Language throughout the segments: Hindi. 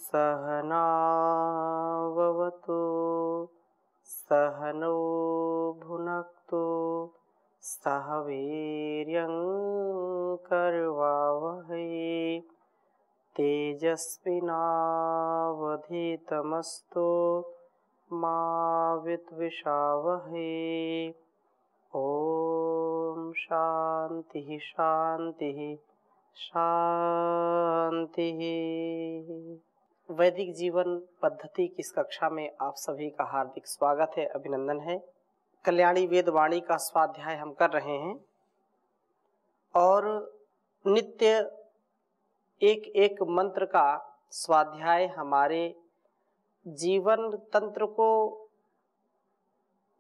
सहनाववतु सहनौ भुनक्तु सह वीर्यं करवावहै तेजस्विनावधीतमस्तु मा विद्विषावहै। ओम शांति शांति शांति। वैदिक जीवन पद्धति की इस कक्षा में आप सभी का हार्दिक स्वागत है, अभिनंदन है। कल्याणी वेद वाणी का स्वाध्याय हम कर रहे हैं और नित्य एक एक मंत्र का स्वाध्याय हमारे जीवन तंत्र को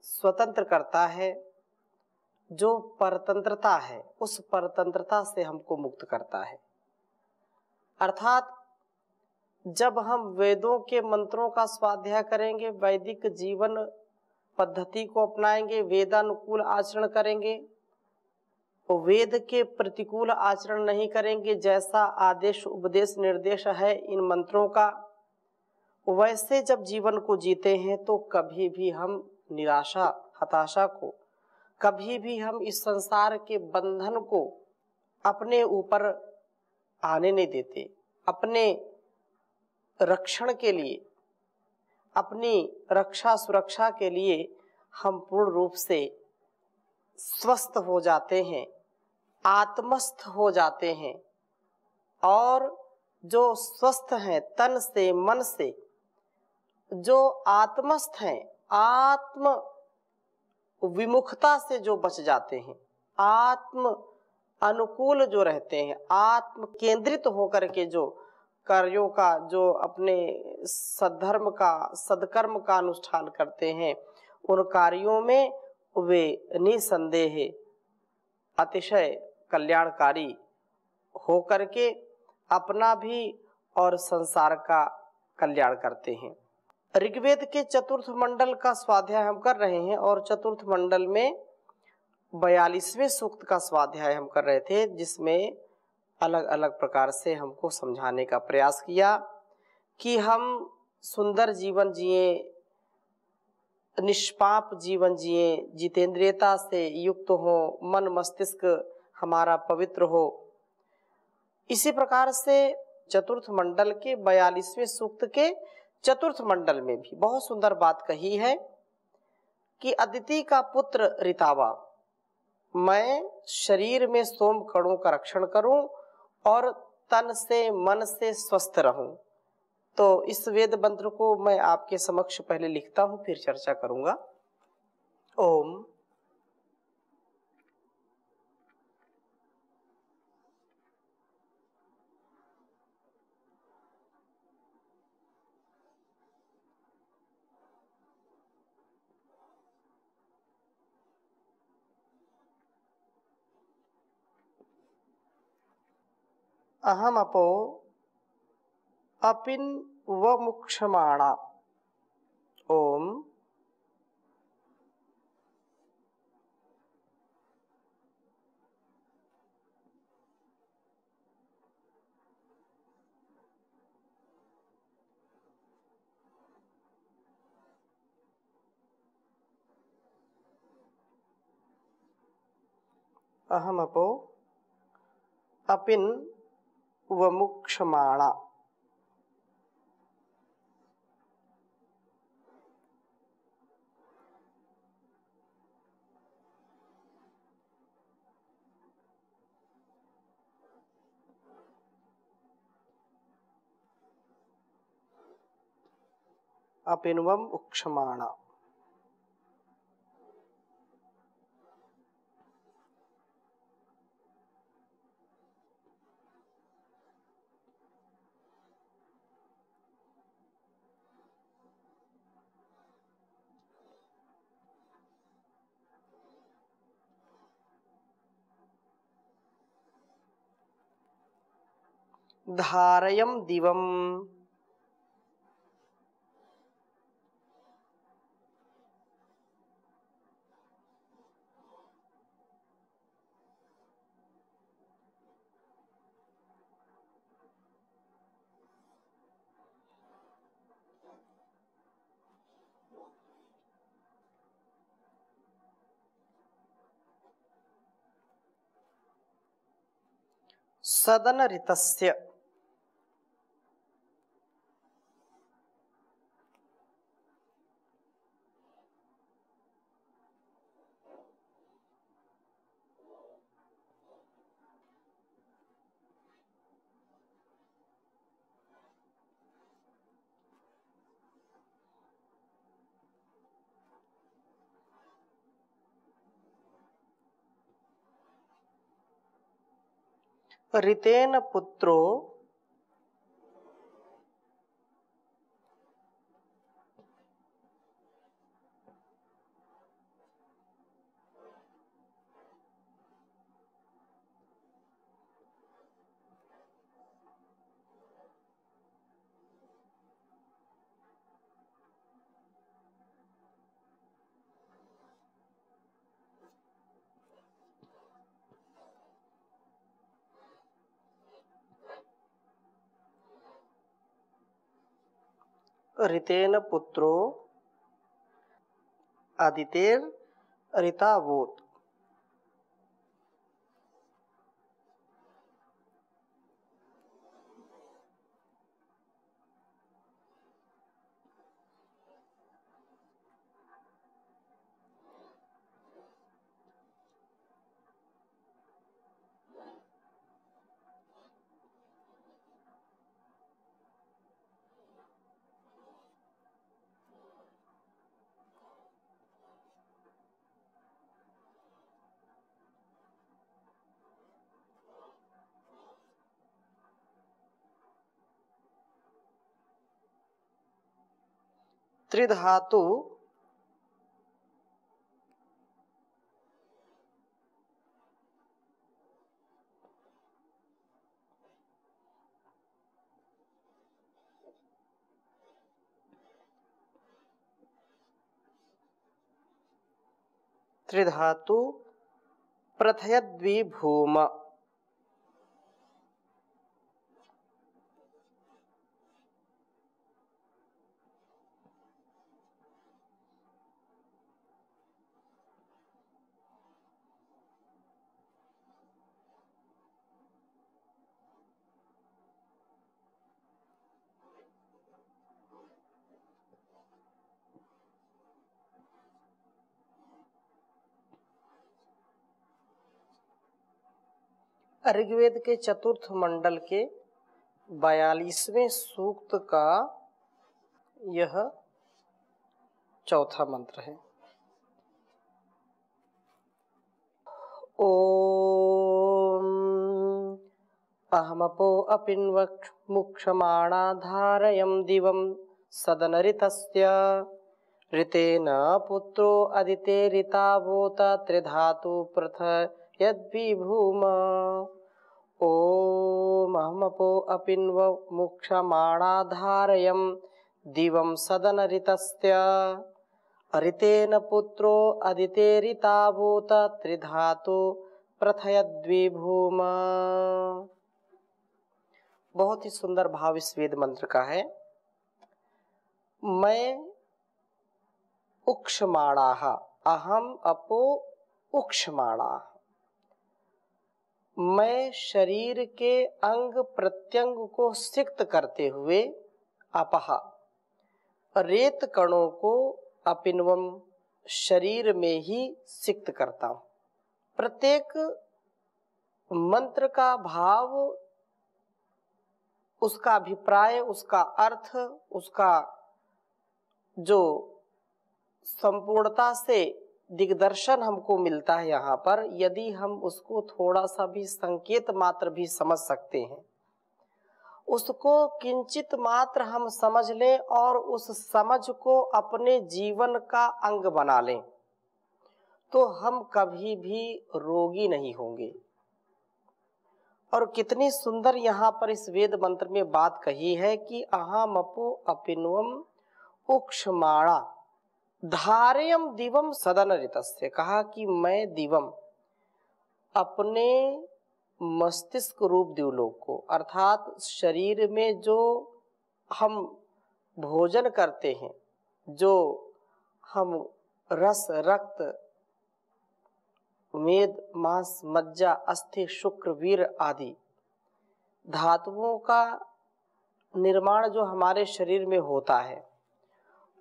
स्वतंत्र करता है। जो परतंत्रता है उस परतंत्रता से हमको मुक्त करता है। अर्थात जब हम वेदों के मंत्रों का स्वाध्याय करेंगे, वैदिक जीवन पद्धति को अपनाएंगे, वेदानुकूल आचरण करेंगे, तो वेद के प्रतिकूल आचरण नहीं करेंगे, जैसा आदेश उपदेश निर्देश है इन मंत्रों का, वैसे जब जीवन को जीते हैं तो कभी भी हम निराशा हताशा को, कभी भी हम इस संसार के बंधन को अपने ऊपर आने नहीं देते। अपने रक्षण के लिए, अपनी रक्षा सुरक्षा के लिए हम पूर्ण रूप से स्वस्थ हो जाते हैं, आत्मस्थ हो जाते हैं। और जो स्वस्थ हैं तन से मन से, जो आत्मस्थ हैं, आत्म विमुखता से जो बच जाते हैं, आत्म अनुकूल जो रहते हैं, आत्म केंद्रित होकर के जो कार्यों का, जो अपने सद्धर्म का सदकर्म का अनुष्ठान करते हैं, उन कार्यों में वे निसंदेह अतिशय कल्याणकारी होकर के अपना भी और संसार का कल्याण करते हैं। ऋग्वेद के चतुर्थ मंडल का स्वाध्याय हम कर रहे हैं और चतुर्थ मंडल में 42वें सूक्त का स्वाध्याय हम कर रहे थे, जिसमें अलग अलग प्रकार से हमको समझाने का प्रयास किया कि हम सुंदर जीवन जिए, निष्पाप जीवन जिए, जितेंद्रियता से युक्त हो, मन मस्तिष्क हमारा पवित्र हो। इसी प्रकार से चतुर्थ मंडल के 42वें सूक्त के चतुर्थ मंडल में भी बहुत सुंदर बात कही है कि अदिति का पुत्र ऋतावा, मैं शरीर में सोम कणों का रक्षण करूं और तन से मन से स्वस्थ रहूं। तो इस वेद मंत्र को मैं आपके समक्ष पहले लिखता हूं, फिर चर्चा करूंगा। ओम अहम अपो अपिन व मुक्षमाणा। ओम अहम अपो अपिन व मुक्षमाणा। अपिन्वम उक्षमाणा। धारयम दिवम सदन ऋतस्य ऋतेन पुत्रो ऋतेन पुत्रो अदितेर ऋतावोत। त्रिधातु त्रिधातु प्रथयद्विभूम। ऋग्वेद के चतुर्थ मंडल के 42वें सूक्त का यह चौथा मंत्र है। ओम अहमपो अपिन्वक्षमाणा धारयं दिवं सदनऋतस्य ऋतेन पुत्रो अदितेरितावोत त्रिधातु प्रथयद्विभूम। ओम अहमपो अपिन्वक्षमाणा धारयं दिवं सदनऋतस्य ऋतेन पुत्रो अदितेरितावोत त्रिधातु प्रथयद्विभूम। बहुत ही सुंदर भाव इस वेद मंत्र का है। मैं उक्षमाणाः अहम अपो उक्षमाणाः, मैं शरीर के अंग प्रत्यंग को सिक्त करते हुए अपह रेत कणों को अपिन्वम शरीर में ही सिक्त करता हूं। प्रत्येक मंत्र का भाव, उसका अभिप्राय, उसका अर्थ, उसका जो संपूर्णता से दिग्दर्शन हमको मिलता है यहाँ पर, यदि हम उसको थोड़ा सा भी संकेत मात्र भी समझ सकते हैं, उसको किंचित मात्र हम समझ लें और उस समझ को अपने जीवन का अंग बना लें, तो हम कभी भी रोगी नहीं होंगे। और कितनी सुंदर यहाँ पर इस वेद मंत्र में बात कही है कि अहमपो अपिन्वम उक्षमाणा धारयम दिवम सदन ऋतस्य। कहा कि मैं दिवम अपने मस्तिष्क रूप दिवलोक को, अर्थात शरीर में जो हम भोजन करते हैं, जो हम रस, रक्त, मेद, मांस, मज्जा, अस्थि, शुक्र, वीर आदि धातुओं का निर्माण जो हमारे शरीर में होता है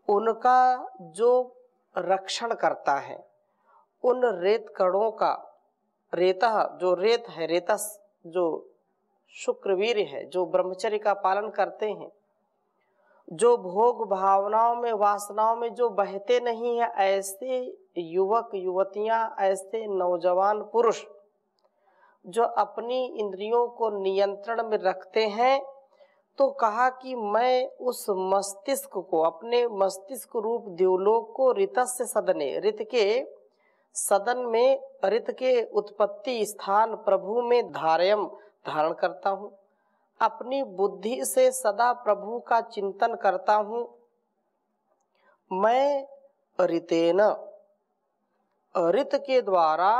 उनका जो रक्षण करता है, उन रेत कणों का, रेतः जो रेत है, रेतस जो शुक्रवीर्य है, जो ब्रह्मचर्य का पालन करते हैं, जो भोग भावनाओं में वासनाओं में जो बहते नहीं है, ऐसे युवक युवतियां, ऐसे नौजवान पुरुष जो अपनी इंद्रियों को नियंत्रण में रखते हैं, तो कहा कि मैं उस मस्तिष्क को, अपने मस्तिष्क रूप द्युलोक को ऋतस्य सदने, ऋत के सदन में, ऋत के उत्पत्ति स्थान प्रभु में धारयम धारण करता हूँ। अपनी बुद्धि से सदा प्रभु का चिंतन करता हूँ। मैं ऋतेन, ऋत के द्वारा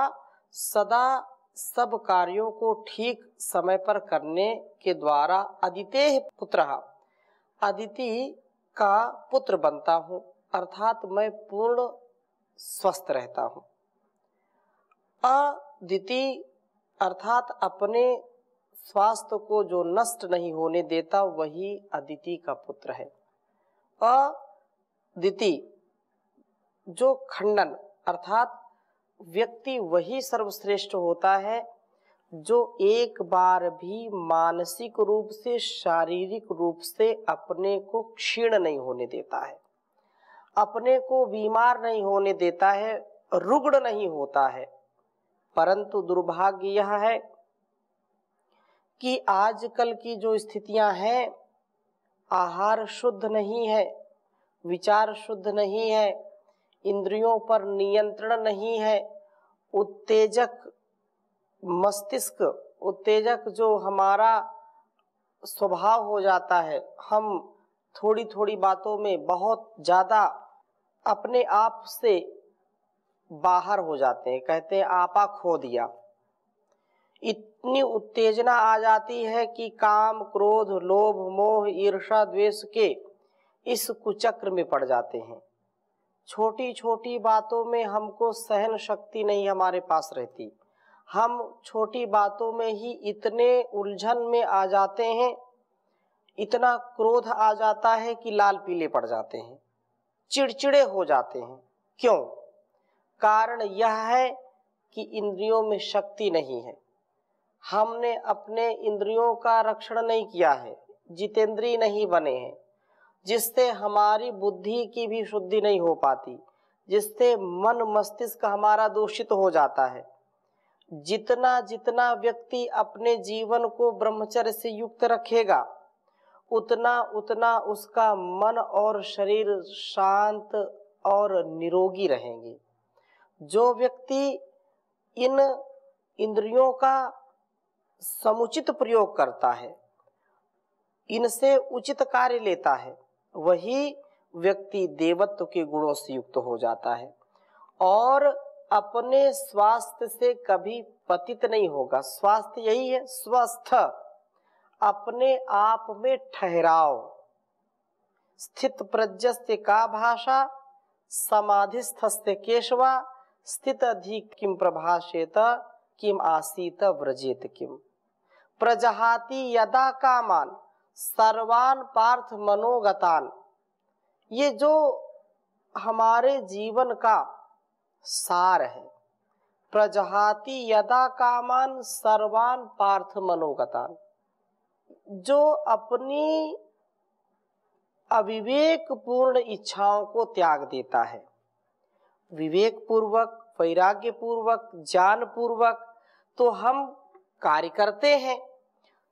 सदा सब कार्यों को ठीक समय पर करने के द्वारा अदितेः पुत्रः, अदिति का पुत्र बनता हूँ, अर्थात मैं पूर्ण स्वस्थ रहता हूँ। अदिति अर्थात अपने स्वास्थ्य को जो नष्ट नहीं होने देता, वही अदिति का पुत्र है। अदिति जो खंडन, अर्थात व्यक्ति वही सर्वश्रेष्ठ होता है जो एक बार भी मानसिक रूप से, शारीरिक रूप से अपने को क्षीण नहीं होने देता है, अपने को बीमार नहीं होने देता है, रुग्ण नहीं होता है। परंतु दुर्भाग्य यह है कि आजकल की जो स्थितियां हैं, आहार शुद्ध नहीं है, विचार शुद्ध नहीं है, इंद्रियों पर नियंत्रण नहीं है, उत्तेजक मस्तिष्क, उत्तेजक जो हमारा स्वभाव हो जाता है, हम थोड़ी थोड़ी बातों में बहुत ज्यादा अपने आप से बाहर हो जाते हैं, कहते हैं आपा खो दिया। इतनी उत्तेजना आ जाती है कि काम, क्रोध, लोभ, मोह, ईर्ष्या, द्वेष के इस कुचक्र में पड़ जाते हैं। छोटी छोटी बातों में हमको सहन शक्ति नहीं हमारे पास रहती, हम छोटी बातों में ही इतने उलझन में आ जाते हैं, इतना क्रोध आ जाता है कि लाल पीले पड़ जाते हैं, चिड़चिड़े हो जाते हैं। क्यों? कारण यह है कि इंद्रियों में शक्ति नहीं है, हमने अपने इंद्रियों का रक्षण नहीं किया है, जितेंद्रिय नहीं बने हैं, जिससे हमारी बुद्धि की भी शुद्धि नहीं हो पाती, जिससे मन मस्तिष्क हमारा दूषित हो जाता है। जितना जितना व्यक्ति अपने जीवन को ब्रह्मचर्य से युक्त रखेगा, उतना उतना उसका मन और शरीर शांत और निरोगी रहेंगे। जो व्यक्ति इन इंद्रियों का समुचित प्रयोग करता है, इनसे उचित कार्य लेता है, वही व्यक्ति देवत्व के गुणों से युक्त हो जाता है और अपने स्वास्थ्य से कभी पतित नहीं होगा। स्वास्थ्य यही है, स्वस्थ, अपने आप में ठहराव। स्थित प्रज्ञस्य का भाषा, समाधिस्थस्य केशवा, स्थित अधिक किम प्रभाषेत, किम आसीत व्रजेत किम। प्रजहाति यदा कामान सर्वान पार्थ मनोगतान। ये जो हमारे जीवन का सार है, प्रजहाति यदा कामान सर्वान पार्थ मनोगतान, जो अपनी अविवेक पूर्ण इच्छाओं को त्याग देता है, विवेक पूर्वक, वैराग्य पूर्वक, ज्ञान पूर्वक, तो हम कार्य करते हैं,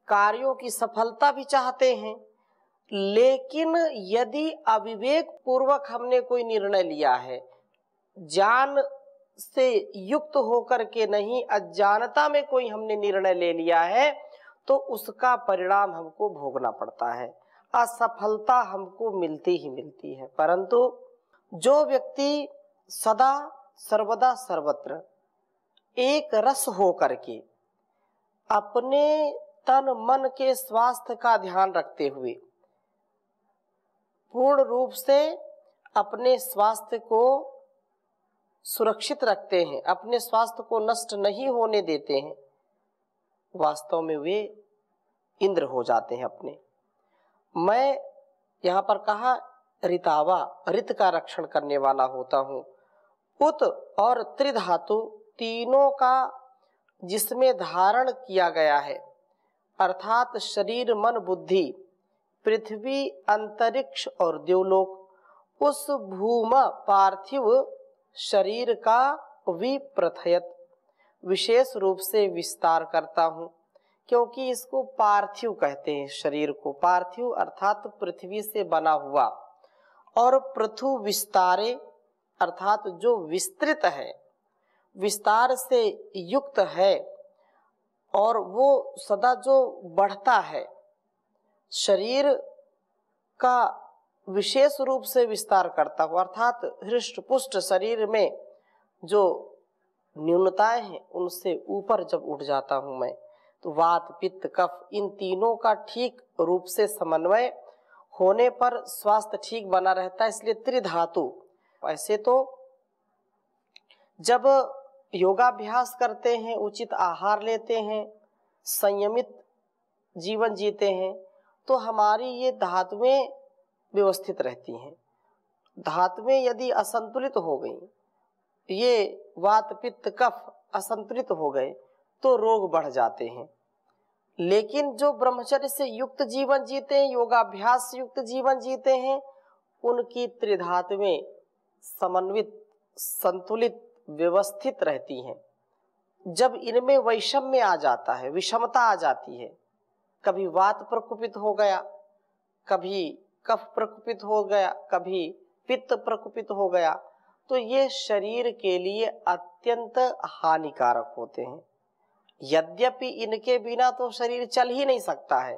कार्यों की सफलता भी चाहते हैं। लेकिन यदि अविवेक पूर्वक हमने कोई निर्णय लिया है, ज्ञान से युक्त होकर के नहीं, अज्ञानता में कोई हमने निर्णय ले लिया है, तो उसका परिणाम हमको भोगना पड़ता है, असफलता हमको मिलती ही मिलती है। परंतु जो व्यक्ति सदा सर्वदा सर्वत्र एक रस हो करके अपने तन मन के स्वास्थ्य का ध्यान रखते हुए पूर्ण रूप से अपने स्वास्थ्य को सुरक्षित रखते हैं, अपने स्वास्थ्य को नष्ट नहीं होने देते हैं, वास्तव में वे इंद्र हो जाते हैं अपने। मैं यहाँ पर कहा ऋतावा, ऋत का रक्षण करने वाला होता हूँ। उत और त्रिधातु तीनों का जिसमें धारण किया गया है, अर्थात शरीर मन बुद्धि, पृथ्वी अंतरिक्ष और देवलोक, उस भूमा पार्थिव शरीर का विप्रथयत विशेष रूप से विस्तार करता हूँ, क्योंकि इसको पार्थिव कहते हैं। शरीर को पार्थिव अर्थात पृथ्वी से बना हुआ, और पृथु विस्तारे अर्थात जो विस्तृत है, विस्तार से युक्त है, और वो सदा जो बढ़ता है, शरीर का विशेष रूप से विस्तार करता हुआ, अर्थात हृष्ट पुष्ट शरीर में जो न्यूनताएं हैं उनसे ऊपर जब उठ जाता हूं मैं, तो वात पित्त कफ इन तीनों का ठीक रूप से समन्वय होने पर स्वास्थ्य ठीक बना रहता है। इसलिए त्रिधातु। ऐसे तो जब योगाभ्यास करते हैं, उचित आहार लेते हैं, संयमित जीवन जीते हैं, तो हमारी ये धातुएं व्यवस्थित रहती हैं। धातुएं यदि असंतुलित हो गई, ये वात पित्त कफ असंतुलित हो गए, तो रोग बढ़ जाते हैं। लेकिन जो ब्रह्मचर्य से युक्त जीवन जीते हैं, योगाभ्यास से युक्त जीवन जीते हैं, उनकी त्रिधातुएं समन्वित, संतुलित, व्यवस्थित रहती हैं। जब इनमें वैषम्य आ जाता है, विषमता आ जाती है, कभी वात प्रकोपित हो गया, कभी कफ प्रकोपित हो गया, कभी पित्त प्रकोपित हो गया, तो ये शरीर के लिए अत्यंत हानिकारक होते हैं। यद्यपि इनके बिना तो शरीर चल ही नहीं सकता है।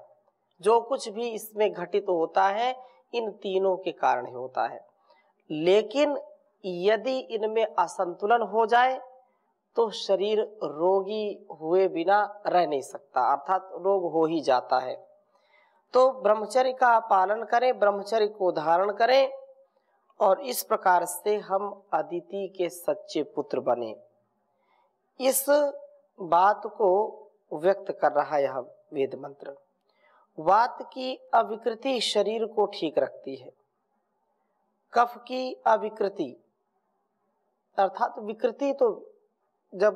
जो कुछ भी इसमें घटित होता है इन तीनों के कारण ही होता है। लेकिन यदि इनमें असंतुलन हो जाए तो शरीर रोगी हुए बिना रह नहीं सकता, अर्थात रोग हो ही जाता है। तो ब्रह्मचर्य का पालन करें, ब्रह्मचर्य को धारण करें, और इस प्रकार से हम अदिति के सच्चे पुत्र बने। इस बात को व्यक्त कर रहा है यह वेद मंत्र। वात की अविकृति शरीर को ठीक रखती है। कफ की अविकृति अर्थात विकृति, तो जब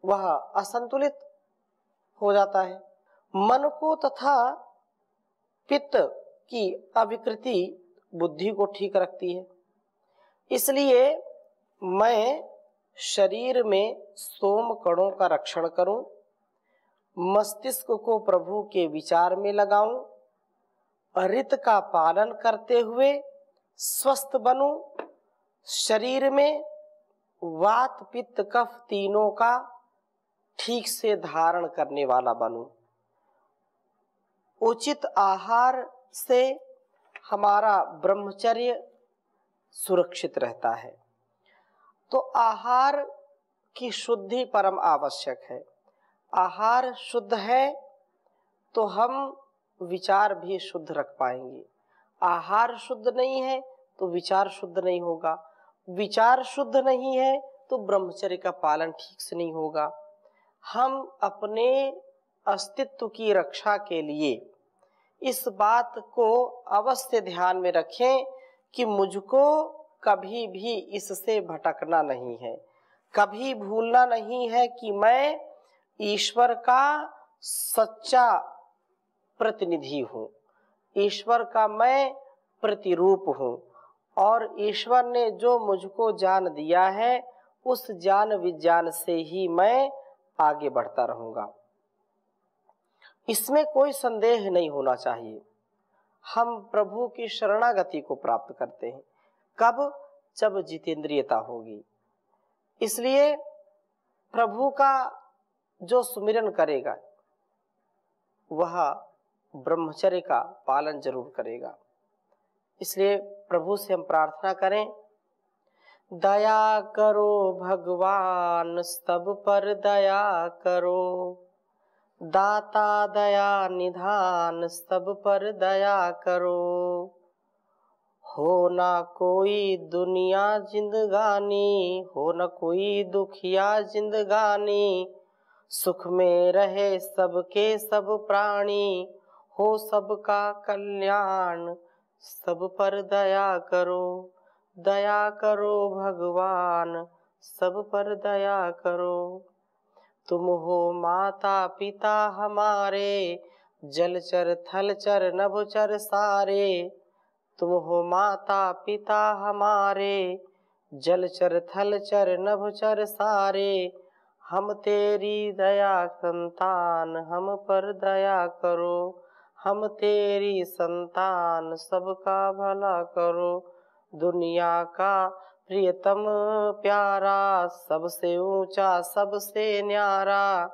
वह असंतुलित हो जाता है। मन को तथा पित्त की अविकृति बुद्धि को ठीक रखती है। इसलिए मैं शरीर में सोम कणों का रक्षण करूं, मस्तिष्क को प्रभु के विचार में लगाऊं, ऋत का पालन करते हुए स्वस्थ बनूं, शरीर में वात पित्त कफ तीनों का ठीक से धारण करने वाला बनूं। उचित आहार से हमारा ब्रह्मचर्य सुरक्षित रहता है। तो आहार की शुद्धि परम आवश्यक है। आहार शुद्ध है तो हम विचार भी शुद्ध रख पाएंगे। आहार शुद्ध नहीं है तो विचार शुद्ध नहीं होगा। विचार शुद्ध नहीं है तो ब्रह्मचर्य का पालन ठीक से नहीं होगा। हम अपने अस्तित्व की रक्षा के लिए इस बात को अवश्य ध्यान में रखें कि मुझको कभी भी इससे भटकना नहीं है। कभी भूलना नहीं है कि मैं ईश्वर का सच्चा प्रतिनिधि हूँ, ईश्वर का मैं प्रतिरूप हूँ, और ईश्वर ने जो मुझको ज्ञान दिया है उस ज्ञान विज्ञान से ही मैं आगे बढ़ता रहूँगा। इसमें कोई संदेह नहीं होना चाहिए। हम प्रभु की शरणागति को प्राप्त करते हैं कब? जब जितेंद्रियता होगी। इसलिए प्रभु का जो सुमिरन करेगा वह ब्रह्मचर्य का पालन जरूर करेगा। इसलिए प्रभु से हम प्रार्थना करें, दया करो भगवान सब पर दया करो, दाता दया निधान सब पर दया करो, हो ना कोई दुनिया जिंदगानी, हो ना कोई दुखिया जिंदगानी, सुख में रहे सबके सब प्राणी, हो सबका कल्याण, सब पर दया करो, दया करो भगवान, सब पर दया करो। तुम हो माता पिता हमारे, जलचर थलचर नभचर सारे। तुम हो माता पिता हमारे, जलचर थलचर नभचर सारे। हम तेरी दया संतान, हम पर दया करो, हम तेरी संतान, सबका भला करो। दुनिया का प्रियतम प्यारा, सबसे ऊंचा सबसे न्यारा।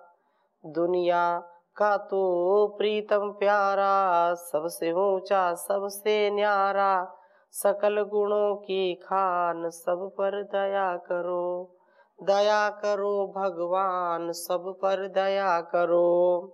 दुनिया का तो प्रीतम प्यारा, सबसे ऊंचा सबसे न्यारा। सकल गुणों की खान, सब पर दया करो, दया करो भगवान, सब पर दया करो।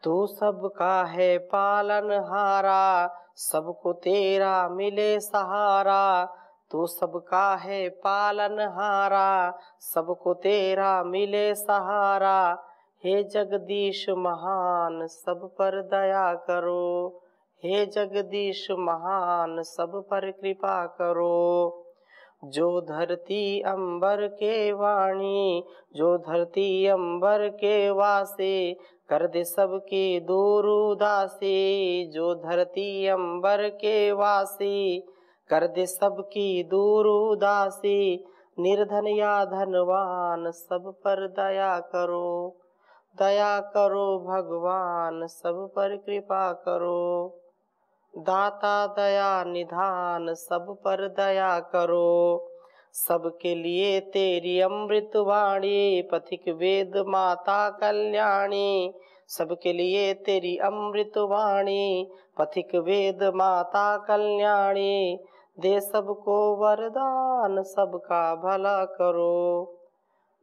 तू सबका है पालनहारा, सबको तेरा मिले सहारा। तू सबका है पालनहारा, सबको तेरा मिले सहारा। हे जगदीश महान, सब पर दया करो, हे जगदीश महान, सब पर कृपा करो। जो धरती अंबर के वाणी, जो धरती अंबर के वासी, कर दे सबकी दूर उदासी। जो धरती अंबर के वासी, कर दे सबकी दूर उदासी। निर्धन या धनवान, सब पर दया करो, दया करो भगवान, सब पर कृपा करो। दाता दया निधान, सब पर दया करो। सबके लिए तेरी अमृत वाणी, पथिक वेद माता कल्याणी। सबके लिए तेरी अमृत वाणी, पथिक वेद माता कल्याणी। दे सबको वरदान, सबका भला करो,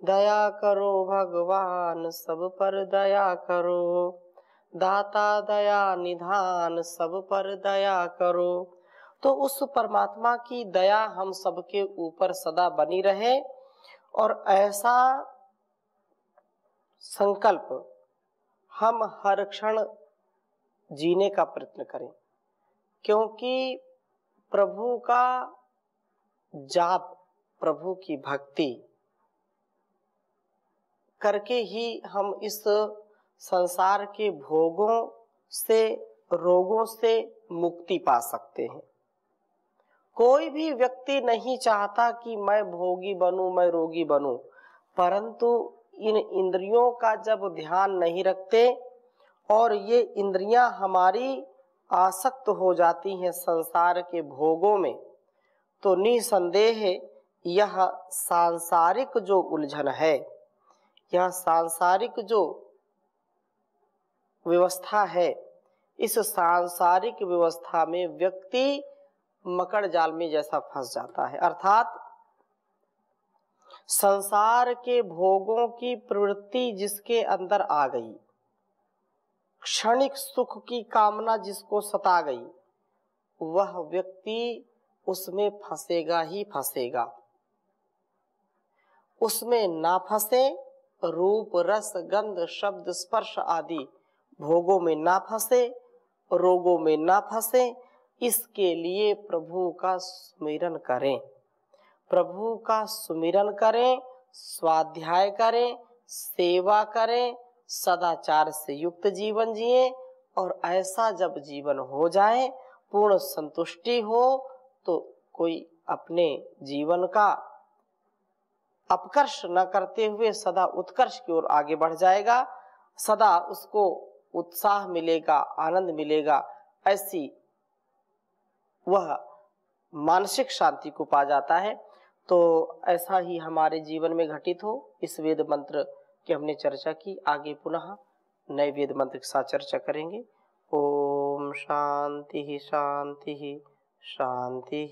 दया करो भगवान, सब पर दया करो। दाता दया निधान, सब पर दया करो। तो उस परमात्मा की दया हम सबके ऊपर सदा बनी रहे और ऐसा संकल्प हम हर क्षण जीने का प्रयत्न करें, क्योंकि प्रभु का जाप, प्रभु की भक्ति करके ही हम इस संसार के भोगों से, रोगों से मुक्ति पा सकते हैं। कोई भी व्यक्ति नहीं चाहता कि मैं भोगी बनूं, मैं रोगी बनूं, परंतु इन इंद्रियों का जब ध्यान नहीं रखते और ये इंद्रियां हमारी आसक्त हो जाती हैं संसार के भोगों में, तो निसंदेह यह सांसारिक जो उलझन है, यह सांसारिक जो व्यवस्था है, इस सांसारिक व्यवस्था में व्यक्ति मकड़ जाल में जैसा फंस जाता है। अर्थात संसार के भोगों की प्रवृत्ति जिसके अंदर आ गई, क्षणिक सुख की कामना जिसको सता गई, वह व्यक्ति उसमें फंसेगा ही फंसेगा। उसमें ना फंसे, रूप रस गंध शब्द स्पर्श आदि भोगों में ना फंसे, रोगों में ना फंसे, इसके लिए प्रभु का सुमिरन करें, प्रभु का सुमिरन करें, स्वाध्याय करें, सेवा करें, सदाचार से युक्त जीवन जिए। और ऐसा जब जीवन हो जाए, पूर्ण संतुष्टि हो, तो कोई अपने जीवन का अपकर्ष न करते हुए सदा उत्कर्ष की ओर आगे बढ़ जाएगा, सदा उसको उत्साह मिलेगा, आनंद मिलेगा। ऐसी वह मानसिक शांति को पा जाता है। तो ऐसा ही हमारे जीवन में घटित हो, इस वेद मंत्र की हमने चर्चा की। आगे पुनः नए वेद मंत्र के साथ चर्चा करेंगे। ओम शांति शांति शांति।